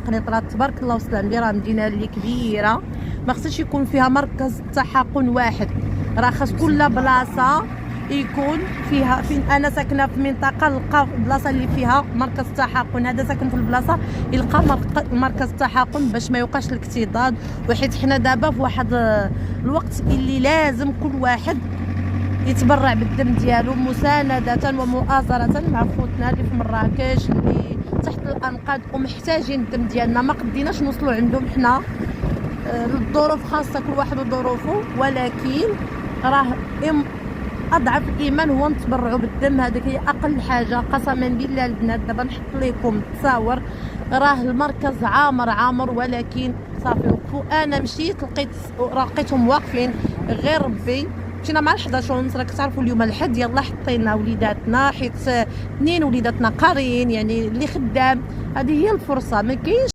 قنيطره تبارك الله وسلام لي راه مدينه اللي كبيره، ما خصش يكون فيها مركز تحقن واحد، راه خاص كل بلاصه يكون فيها. فين انا ساكنه في منطقه نلقى البلاصه اللي فيها مركز تحقن، هذا ساكن في البلاصه يلقى مركز تحقن باش ما يوقعش الاكتظاظ. وحيت حنا دابا في واحد الوقت اللي لازم كل واحد يتبرع بالدم ديالو مساندة ومؤازرة مع خوتنا اللي في مراكش اللي تحت الانقاض ومحتاجين الدم ديالنا. ما قديناش نوصلوا عندهم حنا، الظروف خاصة كل واحد وظروفه، ولكن راه اضعف الايمان هو نتبرعوا بالدم. هذيك هي اقل حاجه قسما بالله. البنات دابا نحط لكم تصاور، راه المركز عامر ولكن صافي وقفوا. انا مشيت لقيتهم واقفين، غير ربي مشينا مع 11:30. راك تعرفوا اليوم الحد، يلا حطينا وليداتنا حيت 2 وليداتنا قاريين، يعني اللي خدام هذه هي الفرصه. ما كاينش